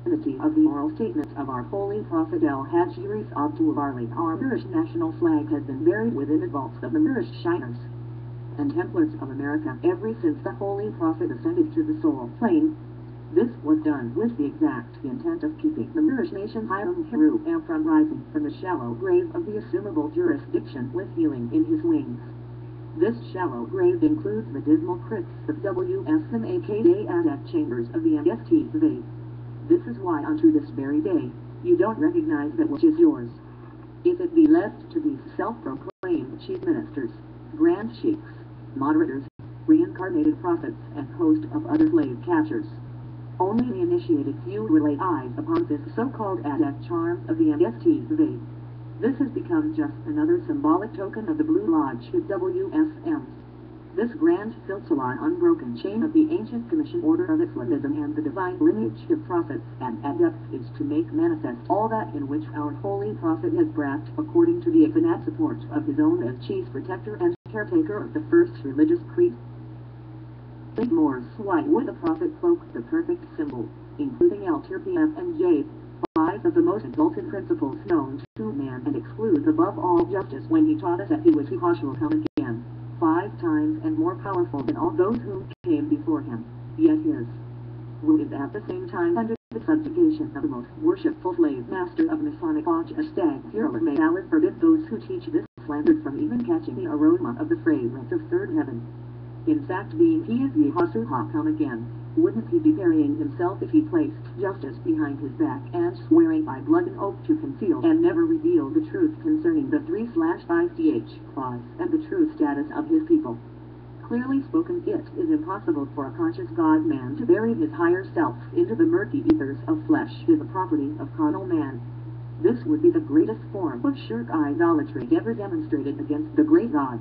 validity of the oral statements of our Holy Prophet El-Hajj Yusuf Abdul-Barli. Our Moorish national flag has been buried within the vaults of the Moorish Shiners and Templars of America ever since the Holy Prophet ascended to the soul plane. This was done with the exact intent of keeping the Moorish nation Hiram Heru from rising from the shallow grave of the assumable jurisdiction with healing in his wings. This shallow grave includes the dismal crypts of WSM aka Adak chambers of the MST. This is why unto this very day, you don't recognize that which is yours. If it be left to these self-proclaimed chief ministers, grand sheiks, moderators, reincarnated prophets, and host of other slave catchers, only the initiated few will lay eyes upon this so-called Adak charm of the MST. This has become just another symbolic token of the Blue Lodge of WSMs. This grand silsila unbroken chain of the ancient commission order of Islamism and the divine lineage of prophets and adepts is to make manifest all that in which our holy prophet has breathed according to the infinite support of his own as chief protector and caretaker of the first religious creed. Think more, why would the prophet cloak the perfect symbol, including LTRPF and J, five of the most exalted principles known to man, and excludes above all justice when he taught us that he was who will come again, 5 times and more powerful than all those who came before him, yet his will is at the same time under the subjugation of the most worshipful slave master of Masonic Lodge, a stag fearless. May Allah forbid those who teach this slander from even catching the aroma of the fragrance of third heaven. In fact, being he is Yehoshua come again, wouldn't he be burying himself if he placed justice behind his back and swearing by blood and oath to conceal and never reveal the truth concerning the 3/5th clause and the true status of his people? Clearly spoken, it is impossible for a conscious God-man to bury his higher self into the murky ethers of flesh, is the property of carnal man. This would be the greatest form of shirk idolatry ever demonstrated against the great God.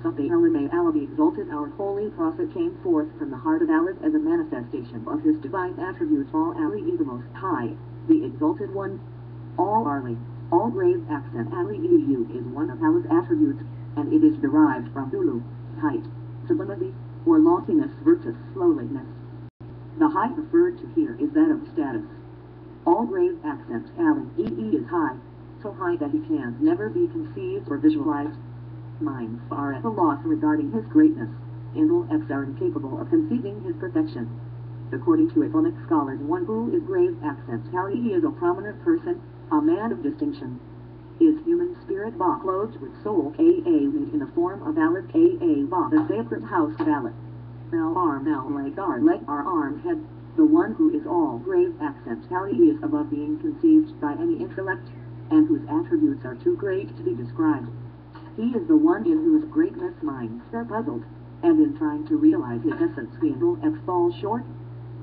May Allah be exalted, our holy prophet came forth from the heart of Allah as a manifestation of his divine attributes. All Ali is the most high, the exalted one. All Arli, all grave accent Ali EU is one of Allah's attributes, and it is derived from Ulu, height, sublimity, or loftiness versus lowliness. The height referred to here is that of status. All grave accent Ali EE is high, so high that he can never be conceived or visualized. Minds are at a loss regarding his greatness. Intellects are incapable of conceiving his perfection. According to Islamic scholars, one who is grave accent he is a prominent person, a man of distinction. His human spirit ba clothed with soul made in the form of Allah ba, the sacred house of Allah. Leg our arm head. The one who is all grave accent he is above being conceived by any intellect, and whose attributes are too great to be described. He is the one in whose greatness minds are puzzled, and in trying to realize his essence the intellects fall short.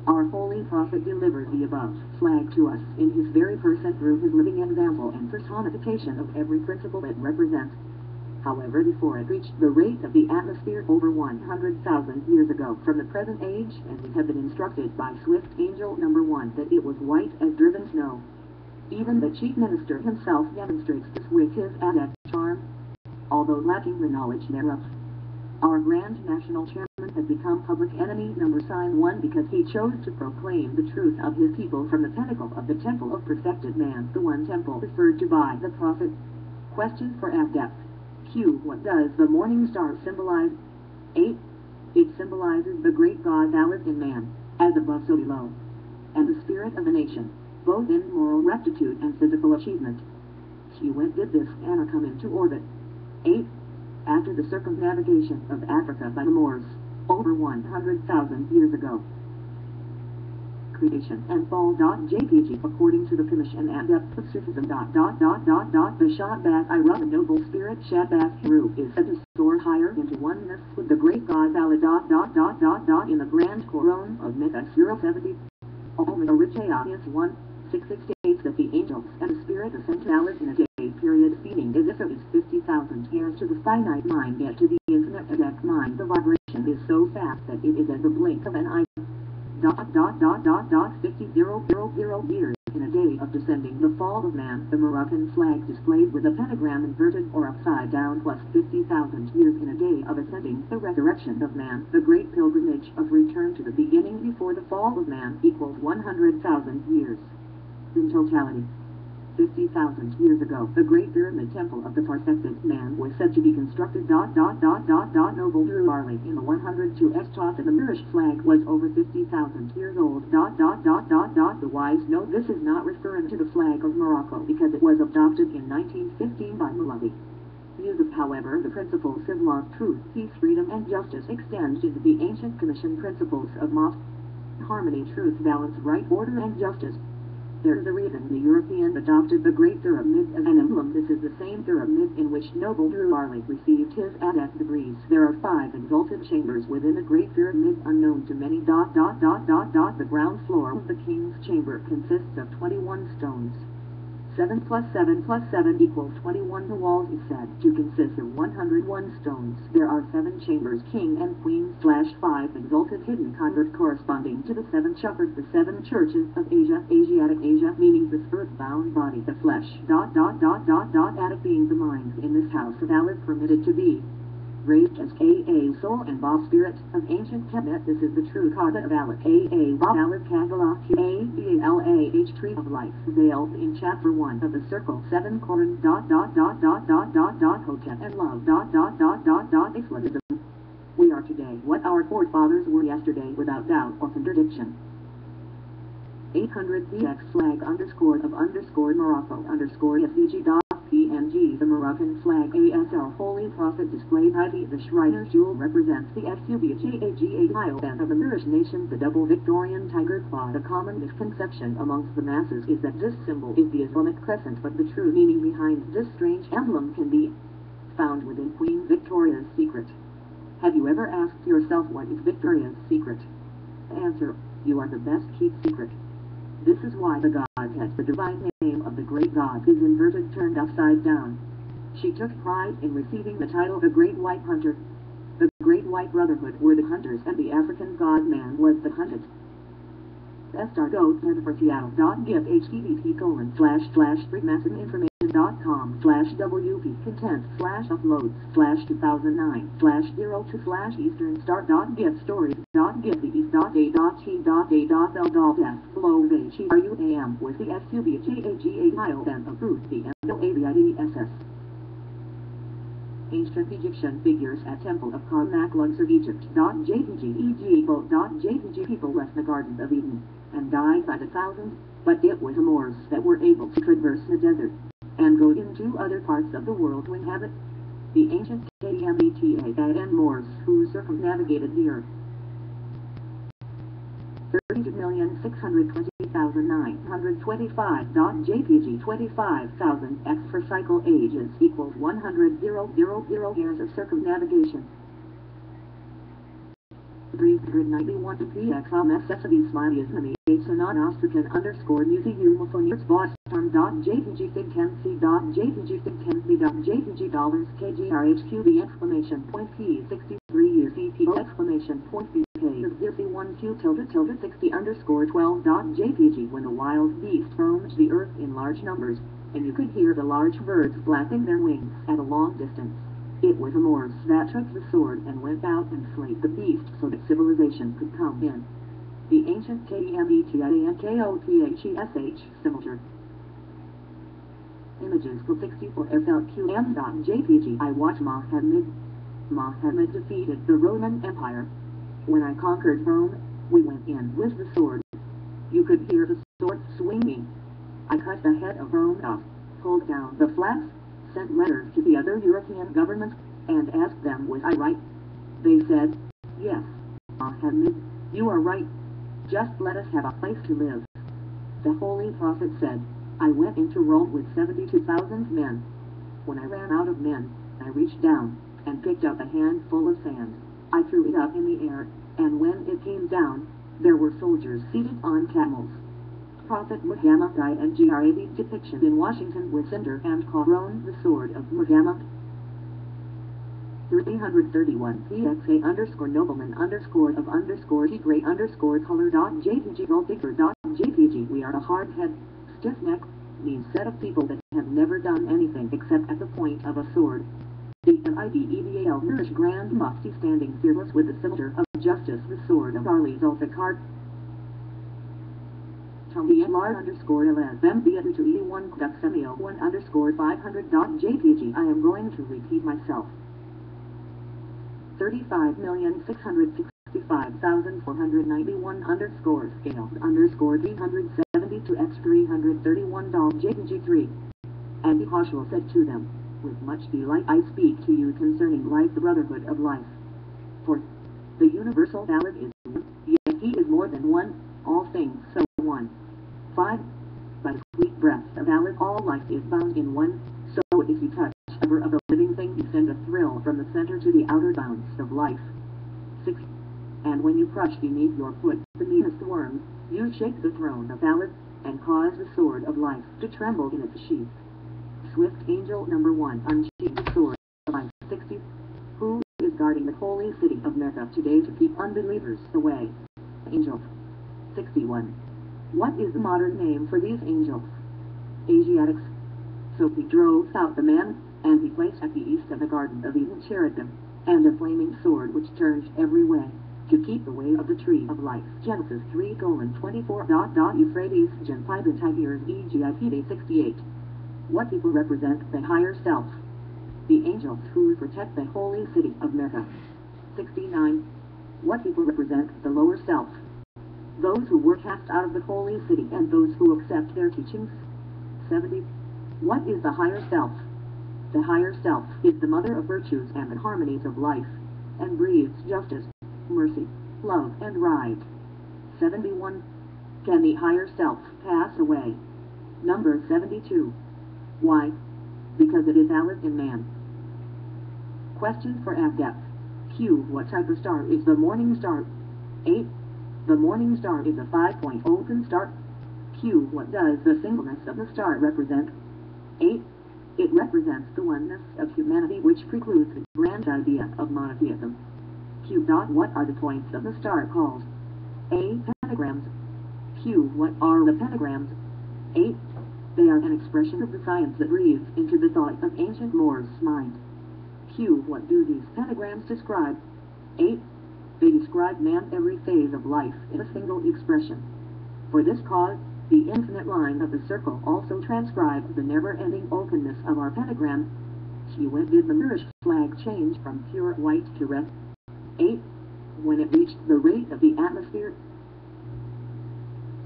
Our holy prophet delivered the above flag to us in his very person through his living example and personification of every principle it represents. However, before it reached the rate of the atmosphere over 100,000 years ago from the present age, and we have been instructed by Swift Angel number 1 that it was white as driven snow. Even the chief minister himself demonstrates this with his adept charm, although lacking the knowledge thereof. Our Grand National Chairman has become public enemy number sign 1 because he chose to proclaim the truth of his people from the pinnacle of the temple of perfected man, the one temple referred to by the prophet. Question for adept. Q. What does the morning star symbolize? 8. It symbolizes the great God valid in man, as above so below, and the spirit of the nation, both in moral rectitude and physical achievement. Q. When did this Anna come into orbit? 8. After the circumnavigation of Africa by the Moors, over 100,000 years ago. Creation and fall. JPG. According to the commission and depth of Sufism. The Shabbat Iraq noble spirit Shabbat Heru is said to soar higher into oneness with the great God Allah. In the Grand Quran of Mecca 070. Orichayas 1:66 states that the angels and the spirit ascend to Allah in a day period, speeding as if it is 50,000 years to the finite mind, yet to the infinite adept mind the vibration is so fast that it is as the blink of an eye. 50,000 years In a day of descending the fall of man, the Moroccan flag displayed with a pentagram inverted or upside down plus 50,000 years. In a day of ascending the resurrection of man, the great pilgrimage of return to the beginning before the fall of man equals 100,000 years. In totality, 50,000 years ago, the Great Pyramid Temple of the perfected man was said to be constructed. Noble Drew Barley in the 102s taught that the Moorish flag was over 50,000 years old. The wise know this is not referring to the flag of Morocco because it was adopted in 1915 by Mulavi. Music, however, the principles of law, truth, peace, freedom, and justice extend into the ancient Commission principles of Mosque, harmony, truth, balance, right, order, and justice. There is a reason the European adopted the Great Pyramid as an emblem. This is the same pyramid in which Noble Drew Barley received his adept degrees. There are 5 exalted chambers within the Great Pyramid unknown to many. The ground floor of the King's Chamber consists of 21 stones. 7 plus 7 plus 7 equals 21. The walls is said to consist of 101 stones. There are 7 chambers, king and queen / 5 exalted hidden converts corresponding to the 7 chakras, the 7 churches of Asia, Asiatic Asia, meaning this earth-bound body, the flesh. Attic being the mind in this house of Allah permitted to be raised as a soul and Ba spirit of ancient Kemet. This is the true cause of Allah. Allah Kabbalah Balah tree of life veiled in chapter 1 of the circle 7 Koran. Hotep and love. Islamism. We are today what our forefathers were yesterday without doubt or contradiction. 800 BX flag underscore of underscore Morocco underscore FDG PNG. The Moroccan flag ASL Holy Prophet displayed ID. The Shriner's jewel represents the SUBJAGA Island of the Moorish nation, the double Victorian tiger claw. The common misconception amongst the masses is that this symbol is the Islamic crescent, but the true meaning behind this strange emblem can be found within Queen Victoria's secret. Have you ever asked yourself what is Victoria's secret? Answer: you are the best kept secret. This is why the Godhead, the divine name of the great God, is inverted, turned upside down. She took pride in receiving the title the Great White Hunter. The Great White Brotherhood were the hunters, and the African God-man was the hunted. Goat for Seattle. Give http://freemasoninformation.com/wp content /uploads /2009/02/eastern star. Give stories. Give the east.a.t.a.l.f flow ruam with the SUBJAGA tile and approved the MOABIDSS. Ancient Egyptian figures at Temple of Karnak, Luxor, Egypt. JPG people left the Garden of Eden and died by the thousands, but it was the Moors that were able to traverse the desert and go into other parts of the world to inhabit. The ancient KMETA and Moors who circumnavigated the earth. 32,620,925. JPG 25,000 x for cycle ages equals 100,000 years of circumnavigation. 391 px necessity smiley ismami sonon ostrican underscore museumophoneers boston. JPG fig 10c. JPG fig 10c. JPG dollars KGRHQB exclamation point P 63 years CPO exclamation point B K 0C1Q tilde 60 underscore 12. JPG when the wild beast roamed the earth in large numbers, and you could hear the large birds flapping their wings at a long distance. It was the Moors that took the sword and went out and slayed the beast so that civilization could come in. The ancient KEMETIANKOTHESH simulator. Images for 64 FLQM. JPG I watched Muhammad defeated the Roman Empire. When I conquered Rome, we went in with the sword. You could hear the sword swinging. I cut the head of Rome off, pulled down the flaps, sent letters to the other European governments, and asked them was I right. They said, yes, Muhammad, you are right. Just let us have a place to live. The Holy Prophet said, I went into Rome with 72,000 men. When I ran out of men, I reached down and picked up a handful of sand. I threw it up in the air, and when it came down, there were soldiers seated on camels. Prophet Muhammad died, and GRAV depiction in Washington with cinder and Coron, the sword of Muhammad. 331 PXA underscore nobleman underscore of underscore T gray underscore color. JPG gold digger. JPG we are a hard head. Stiff neck means set of people that have never done anything except at the point of a sword. The IDEVAL Moorish Grand Mufti standing fearless with the scepter of justice, the sword of Ali Zulfikar. TLR underscore LSMB to E1 Duxemio 1 underscore 500.jpg. I am going to repeat myself. 35,665,491 underscore scale underscore 372 x 331.jpg 3. And Yehoshua said to them, with much delight I speak to you concerning life, the brotherhood of life. For the universal valid is one, yet he is more than one, all things so one. 5. By the sweet breath of valid all life is bound in one, so if you touch ever of a living thing you send a thrill from the center to the outer bounds of life. 6. And when you crush beneath your foot the meanest worm, you shake the throne of valid, and cause the sword of life to tremble in its sheath. Swift angel number 1 unsheathed the sword of life. 60. Who is guarding the holy city of Mecca today to keep unbelievers away? Angels. 61. What is the modern name for these angels? Asiatics. So he drove out the man, and he placed at the east of the Garden of Eden cherubim, and a flaming sword which turned every way, to keep the way of the tree of life. Genesis 3:24. Euphrates, Genpibin Tigers, EGIPD 68. What people represent the higher self? The angels who protect the holy city of Mecca. 69. What people represent the lower self? Those who were cast out of the holy city and those who accept their teachings. 70. What is the higher self? The higher self is the mother of virtues and the harmonies of life, and breathes justice, mercy, love, and right. 71. Can the higher self pass away? Number 72. Why? Because it is valid in man. Question for adept. Q. What type of star is the morning star? 8. The morning star is a 5-point open star. Q. What does the singleness of the star represent? 8. It represents the oneness of humanity which precludes the grand idea of monotheism. Q. What are the points of the star called? A. Pentagrams. Q. What are the pentagrams? 8. They are an expression of the science that breathes into the thought of ancient Moors' mind. Q. What do these pentagrams describe? 8. They describe man's every phase of life in a single expression. For this cause, the infinite line of the circle also transcribes the never-ending openness of our pentagram. Q. When did the Moorish flag change from pure white to red? 8. When it reached the rate of the atmosphere.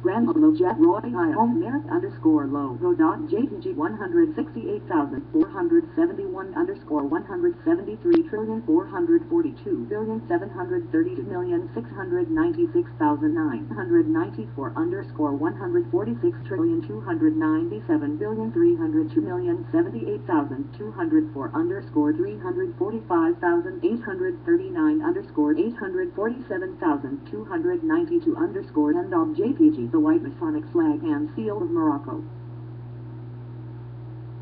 Jack Roy Home Merit underscore logo dot JPG 168,471 underscore 173,442,732,696,994 underscore 146,297,302,078,204 underscore 345,839 underscore 847,292 underscore end of JPG. The white Masonic flag and seal of Morocco.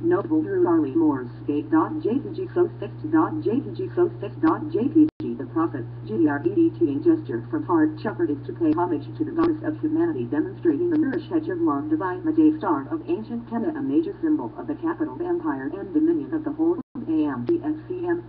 Notable Drew Arley Moors Gate.jpg so 6.jpg so 6.jpg. The Prophet's GREDT gesture from heart shepherd is to pay homage to the goddess of humanity, demonstrating the Moorish hedge of long divine Maday star of ancient Kemet, a major symbol of the capital empire and dominion of the whole AMDXCM.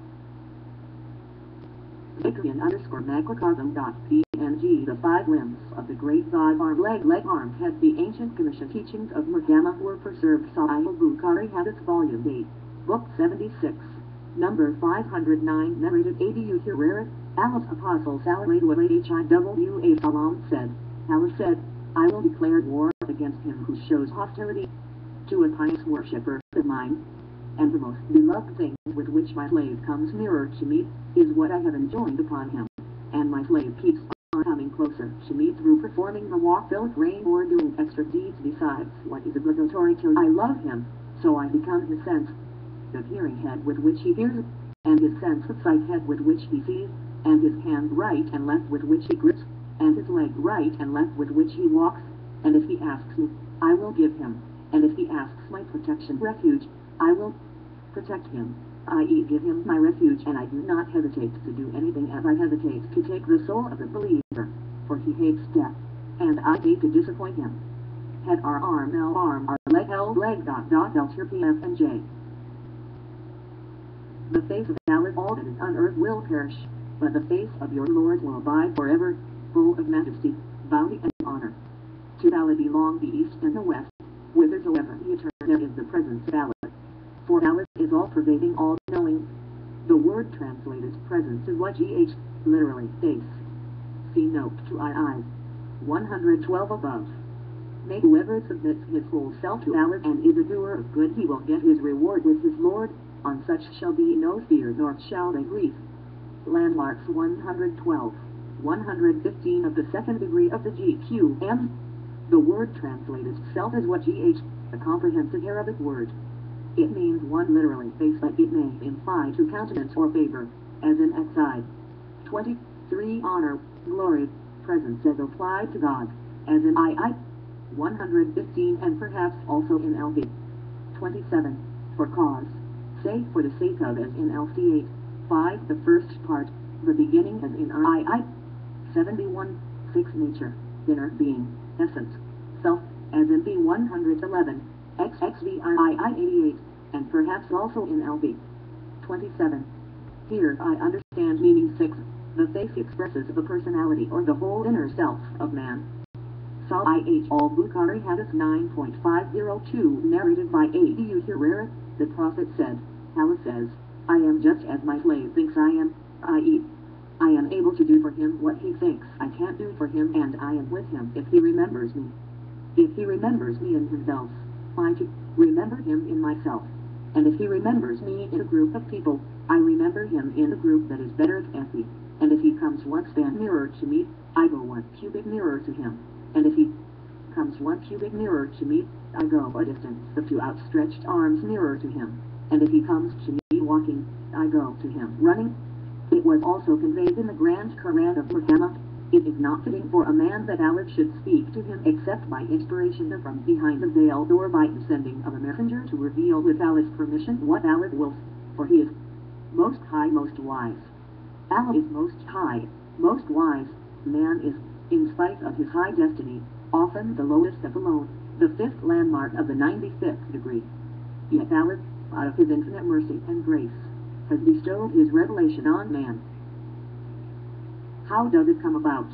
Awaken underscore macrocosm dot PNG. The 5 limbs of the great god arm leg arm head. The ancient commission teachings of Murgama were preserved. Sahih al-Bukhari Hadith volume 8, book 76, number 509. Narrated Abu Hurairah, Allah's apostle HIWA Salam said, Allah said, I will declare war against him who shows hostility to a pious worshipper of mine. And the most beloved thing with which my slave comes nearer to me is what I have enjoined upon him, and my slave keeps on coming closer to me through performing the walk, filth, rain, or doing extra deeds besides what is obligatory till I love him, so I become his sense of hearing head with which he hears, and his sense of sight head with which he sees, and his hand right and left with which he grips, and his leg right and left with which he walks, and if he asks me, I will give him, and if he asks my protection refuge, I will protect him, i.e. give him my refuge, and I do not hesitate to do anything as I hesitate to take the soul of the believer, for he hates death, and I hate to disappoint him. head R arm L arm R leg L leg dot dot L tier P F and J. The face of Allah, all that is on earth will perish, but the face of your Lord will abide forever, full of majesty, bounty and honor. To Allah belong the east and the west, whithersoever he turns is the presence of Allah. For Allah is all-pervading, all-knowing. The word translated presence is what GH, literally, face. See note to II. 112 above. May whoever submits his whole self to Allah and is a doer of good, he will get his reward with his Lord. On such shall be no fear, nor shall they grieve. Landmarks 112. 115 of the second degree of the GQM. The word translated self is what GH, a comprehensive Arabic word. It means one literally face, but it may imply to countenance or favor, as in XI. 23 honor, glory, presence as applied to God, as in II. 115 and perhaps also in LV. 27. For cause. Say for the sake of as in LC8. 5. The first part, the beginning as in II. 71. 6. Nature, inner being, essence, self, as in B111. XXVII 88, and perhaps also in LV. 27. Here I understand meaning 6. The face expresses the personality or the whole inner self of man. Saw IH al-Bukhari Hadith 9.502 narrated by Abu Hurairah. The Prophet said, Allah says, I am just as my slave thinks I am, i.e., I am able to do for him what he thinks I can't do for him, and I am with him if he remembers me. If he remembers me in himself, I too remember him in myself. And if he remembers me in a group of people, I remember him in a group that is better than me. And if he comes one span nearer to me, I go 1 cubit nearer to him. And if he comes 1 cubit nearer to me, I go a distance of 2 outstretched arms nearer to him. And if he comes to me walking, I go to him running. It was also conveyed in the Grand Quran of Muhammad, it is not fitting for a man that Allah should speak to him except by inspiration from behind the veil or by the sending of a messenger to reveal with Allah's permission what Allah wills, for he is most high, most wise. Allah is most high, most wise. Man is, in spite of his high destiny, often the lowest of alone, the 5th landmark of the 95th degree. Yet Allah, out of his infinite mercy and grace, has bestowed his revelation on man. How does it come about?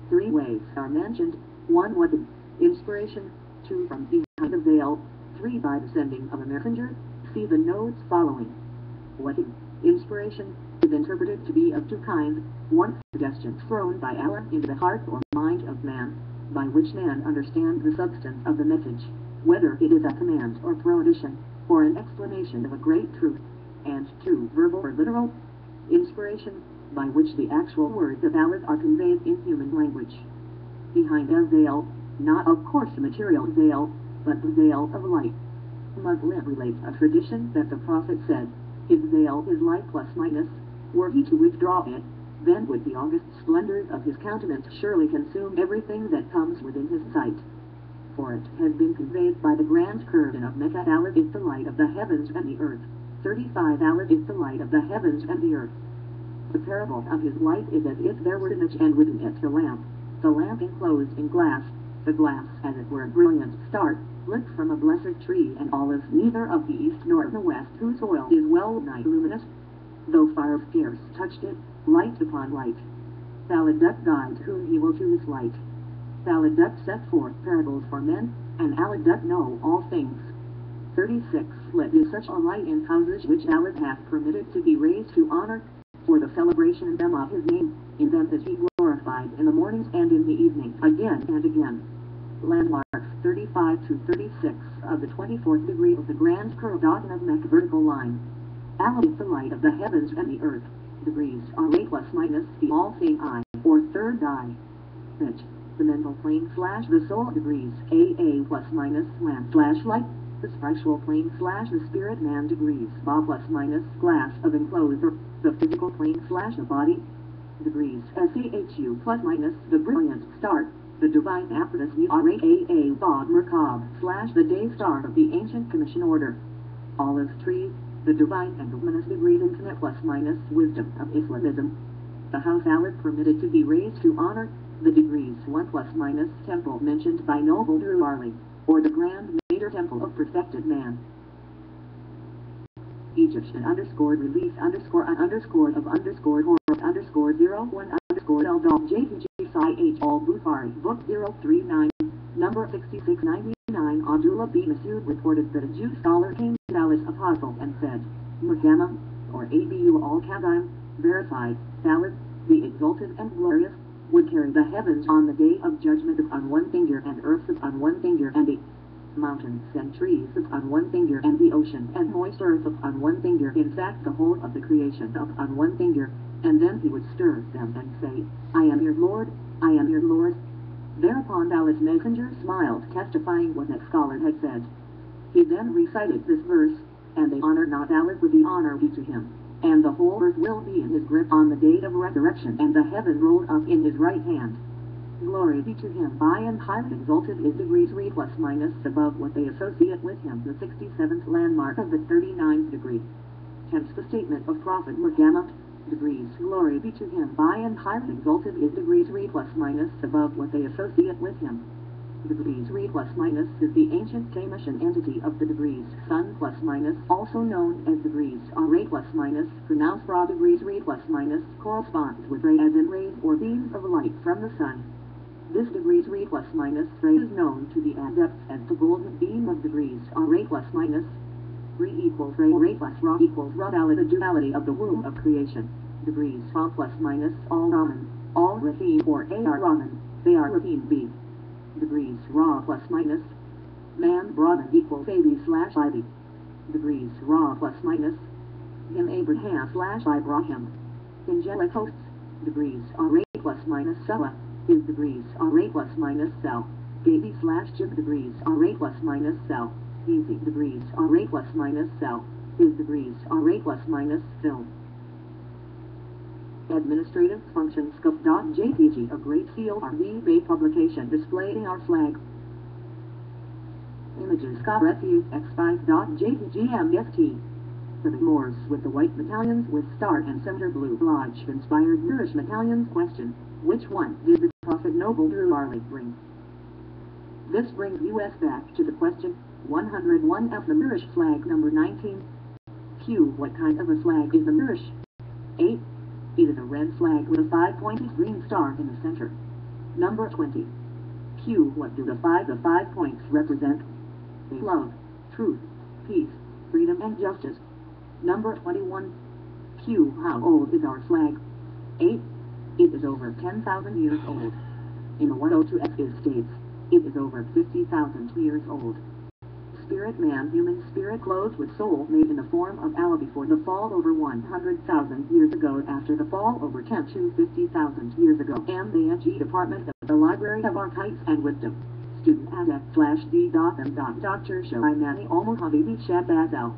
3 ways are mentioned. 1. What is inspiration? 2. From behind the veil. 3. By the sending of a messenger. See the notes following. What is inspiration is interpreted to be of 2 kinds. 1. Suggestions thrown by Allah into the heart or mind of man, by which man understands the substance of the message, whether it is a command or prohibition, or an explanation of a great truth. And 2. Verbal or literal inspiration, by which the actual words of Allah are conveyed in human language. Behind a veil, not of course a material veil, but the veil of light. Muslim relates a tradition that the Prophet said, his veil is light plus minus, were he to withdraw it, then would the august splendors of his countenance surely consume everything that comes within his sight. For it has been conveyed by the Grand Quran of Mecca, Allah is the light of the heavens and the earth. 35. Allah is the light of the heavens and the earth. The parable of his light is as if there were an image and within it a lamp. The lamp enclosed in glass, the glass as it were a brilliant star, lit from a blessed tree and olive, neither of the east nor of the west, whose oil is well nigh luminous, though fire scarce touched it, light upon light. Allah doth guide whom he will to his light. Allah doth set forth parables for men, and Allah doth know all things. 36. Let is such a light in houses which Allah hath permitted to be raised to honor, for the celebration in them of his name, in them is he glorified in the mornings and in the evening, again and again. Landmarks 35 to 36 of the 24th degree of the Grand Quran of Mecca vertical line. Allah is the light of the heavens and the earth. Degrees are A plus minus the all-seeing eye, or third eye. Pitch, the mental plane / the soul degrees, A plus minus lamp / light. The spiritual plane / the spirit man degrees, Ba plus minus glass of enclosure, the physical plane / the body degrees, SAHU plus minus the brilliant star, the divine apparatus URAA Bob Merkab / the day star of the ancient commission order. Olive tree, the divine and luminous degrees infinite plus minus wisdom of Islamism. The house Allah permitted to be raised to honor, The degrees 1 plus minus temple mentioned by Noble Drew Barley, or the Grand Major Temple of Perfected Man. Egyptian underscore release underscore underscore of underscore or underscore 01 underscore L dot JPG Psi H all Bukhari book 039 number 6699. Abdullah B. Masood reported that a Jew scholar came to Allah's apostle and said, Muhammad, or Abu al-Khadim, verified, valid, the exalted and glorious, would carry the heavens on the day of judgment on one finger and earth on one finger and the mountains and trees on one finger and the ocean and moist earth on one finger, in fact the whole of the creation on one finger, and then he would stir them and say, I am your Lord, I am your Lord. Thereupon Allah's messenger smiled, testifying what that scholar had said. He then recited this verse, and they honor not Allah with the honor be to him, and the whole earth will be in his grip on the day of resurrection, and the heaven rolled up in his right hand. Glory be to him. High and highly exalted is degrees 3 plus minus above what they associate with him, the 67th landmark of the 39th degree. Hence the statement of Prophet Muhammad, degrees, glory be to him. High and highly exalted is degrees 3 plus minus above what they associate with him. Degrees 3 plus minus is the ancient Kamitian entity of the degrees, sun plus minus, also known as degrees, Ra plus minus, pronounced Ra. Degrees 3 plus minus corresponds with ray as in rays or beams of light from the sun. This degrees 3 plus minus ray is known to the adepts as the golden beam of degrees, Ra plus minus. 3 equals ray, Ra plus Ra equals Ra. The duality of the womb of creation. Degrees Ra plus minus, all Raman, all Rahim or Ar Raman, they are Rahim B. Degrees Ra plus minus, man Brahman equals AB slash Ivy. Degrees Ra plus minus, him Abraham slash Ibrahim. Angelic hosts. Degrees Ra plus minus Sela, is degrees Ra plus minus Cell. AB slash Jim. Degrees Ra plus minus Cell. Easy. Degrees Ra plus minus Cell, is degrees Ra plus minus Film. Administrative Function Scope.jpg, a Great Seal RV Bay publication displaying our flag. Images Refuge X5.jpg MFT. For the Moors with the white battalions with star and center blue lodge inspired Moorish battalions. Question: which one did the Prophet Noble Drew Barley bring? This brings us back to the question 101F. The Moorish flag number 19. Q. What kind of a flag is the Moorish? 8. It is a red flag with a 5-pointed green star in the center. Number 20. Q. What do the 5 points represent? Love, truth, peace, freedom and justice. Number 21. Q. How old is our flag? 8. It is over 10,000 years old. In the 102F it states, it is over 50,000 years old. Spirit man, human spirit clothed with soul, made in the form of Allah before the fall over 100,000 years ago, after the fall over 10 to 50,000 years ago, and the NG Department of the Library of Archives and Wisdom. Student adept /d.m. Dr. Shoaimani Al-Muhabibi Shabazal.